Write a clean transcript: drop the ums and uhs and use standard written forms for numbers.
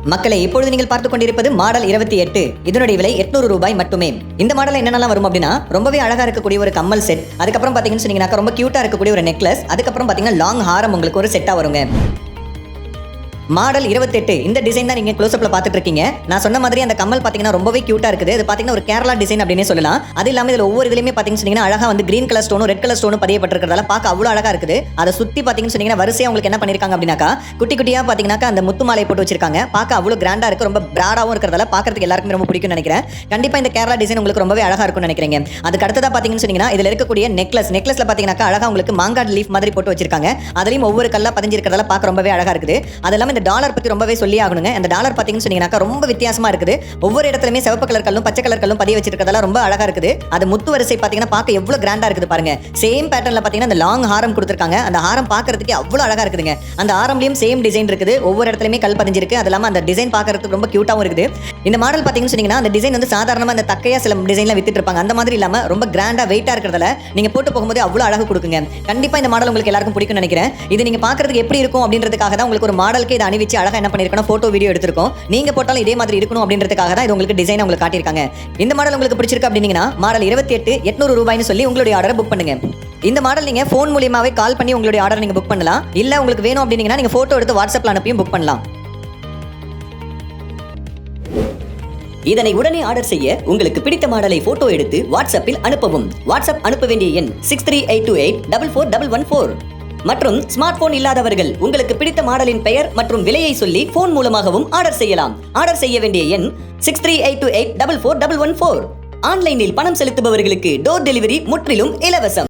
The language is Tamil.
மக்களை இப்பொழுது நீங்கள் பார்த்துக் கொண்டிருப்பது மாடல் 28. இதனுடைய விலை 800 ரூபாய் மட்டுமே. இந்த மாடல் என்னென்னலாம் வரும் அப்படின்னா, ரொம்பவே அழகா இருக்கக்கூடிய ஒரு கம்மல் செட், அதுக்கப்புறம் பாத்தீங்கன்னு சொன்னீங்கன்னா ரொம்ப கியூட்டா இருக்கக்கூடிய ஒரு நெக்லஸ், அதுக்கப்புறம் பாத்தீங்கன்னா லாங் ஹாரம் உங்களுக்கு ஒரு செட்டா வருங்க. மாடல் 28 இந்த டிசைன் தான் நீங்க க்ளோஸ் அப்ல பாத்துட்டு இருக்கீங்க. நான் சொன்ன மாதிரி அந்த கம்மல் பாத்தீங்கன்னா ரொம்பவே கியூட்டா இருக்குது. இது பாத்தீங்கன்னா ஒரு கேரளா டிசைன் அப்படினே சொல்லலாம். அது இல்லாம இதுல ஒவ்வொரு இதுலயுமே பாத்தீங்கன்னு சொன்னீங்கன்னா அழகா வந்து கிரீன் கலர் ஸ்டோனும் ரெட் கலர் ஸ்டோனும் பதியப்பட்டிருக்கிறதால பார்க்க அவ்வளவு அழகா இருக்குது. அதை சுத்தி பாத்தீங்கன்னு சொன்னீங்கன்னா வரிசையா உங்களுக்கு என்ன பண்ணிருக்காங்க அப்படின்னாக்கா குட்டி குட்டியா பாத்தீங்கன்னா அந்த முத்து மாலை போட்டு வச்சிருக்காங்க. பார்க்க அவ்வளவு கிராண்டா இருக்கு. ரொம்ப பிராடாவும் இருக்கிறதால பார்க்கிறதுக்கு எல்லாருக்கும் ரொம்ப பிடிக்கும்னு நினைக்கிறேன். கண்டிப்பா இந்த கேரளா டிசைன் உங்களுக்கு ரொம்பவே அழகா இருக்கும்னு நினைக்கிறீங்க. அதுக்கு அடுத்ததா பாத்தீங்கன்னு சொன்னீங்கன்னா இதுல இருக்கக்கூடிய நெக்லஸ்ல பாத்தீங்கன்னா அழகா உங்களுக்கு மாங்காட் லீஃப் மாதிரி போட்டு வச்சிருக்காங்க. அதுலயும் ஒவ்வொரு கல்லா பதிஞ்சிருக்கிறதால பார்க்க ரொம்பவே அழகா இருக்குது. அது இல்லாம இந்த டாலர் பத்தி ரொம்பவே சொல்லி ஆகணுங்க. அந்த டாலர் பாத்தீங்கன்னு சொன்னீங்கன்னா ரொம்ப வித்தியாசமா இருக்குது. ஒவ்வொரு இடத்துலயுமே சிவப்பு கலர் கல்லும் பச்சை கலர் கல்லும் பதிய வச்சிருக்கிறதால ரொம்ப அழகா இருக்குது. அது முத்து வரிசை பாத்தீங்கன்னா பார்க்க எவ்வளவு கிராண்டா இருக்குது பாருங்க. சேம் பேட்டர்ன்ல பாத்தீங்கன்னா அந்த லாங் ஹாரம் கொடுத்திருக்காங்க. அந்த ஹாரம் பார்க்கிறதுக்கு அவ்வளவு அழகா இருக்குதுங்க. அந்த ஹாரம்லயும் சேம் டிசைன் இருக்குது. ஒவ்வொரு இடத்துலயுமே கல் பதிஞ்சிருக்கு. அது இல்லாம அந்த டிசைன் பார்க்கிறதுக்கு ரொம்ப கியூட்டாவும் இருக்குது. இந்த மாடல் பாத்தீங்கன்னு சொன்னீங்கன்னா அந்த டிசைன் வந்து சாதாரணமா அந்த தக்கையா சில டிசைன்ல வித்துட்டு இருப்பாங்க. அந்த மாதிரி இல்லாம ரொம்ப கிராண்டா வெயிட்டா இருக்கிறதால நீங்க போட்டு போகும்போது அவ்வளவு அழகு கொடுக்குங்க. கண்டிப்பா இந்த மாடல் உங்களுக்கு எல்லாருக்கும் பிடிக்கும்னு நினைக்கிறேன். இது நீங்க பார்க்கிறதுக்கு எப்படி இருக்கும் அப்படின்றதுக்காக தான் உங்களுக்கு ஒரு மாடலுக்கு இதை அணிவிச்சு அழகா என்ன பண்ணிருக்கோம் போட்டோ வீடியோ எடுத்திருக்கோம். நீங்க போட்டாலும் இதே மாதிரி இருக்கணும் அப்படின்றதுக்காக தான் இது உங்களுக்கு டிசைன் உங்களுக்கு காட்டியிருக்காங்க. இந்த மாடல் உங்களுக்கு பிடிச்சிருக்கு அப்படின்னா மாடல் 28 800 ரூபாய்னு சொல்லி உங்களுடைய ஆர்டரை புக் பண்ணுங்க. இந்த மாடல் நீங்க போன் மூலமாவே கால் பண்ணி உங்களுடைய ஆர்டர் நீங்க புக் பண்ணலாம். இல்ல உங்களுக்கு வேணும் அப்படின்னா நீங்க போட்டோ எடுத்து வாட்ஸ்அப்ல அனுப்பியும் புக் பண்ணலாம். இதனை உடனே ஆர்டர் செய்ய உங்களுக்கு பிடித்த மாடலை போட்டோ எடுத்து வாட்ஸ்அப்பில் அனுப்பவும். வாட்ஸ்அப் அனுப்ப வேண்டிய எண் 6382844114. மற்றும் ஸ்மார்ட் போன் இல்லாதவர்கள் உங்களுக்கு பிடித்த மாடலின் பெயர் மற்றும் விலையை சொல்லி போன் மூலமாகவும் ஆர்டர் செய்யலாம். ஆர்டர் செய்ய வேண்டிய எண் 6382844114. ஆன்லைனில் பணம் செலுத்துபவர்களுக்கு டோர் டெலிவரி முற்றிலும் இலவசம்.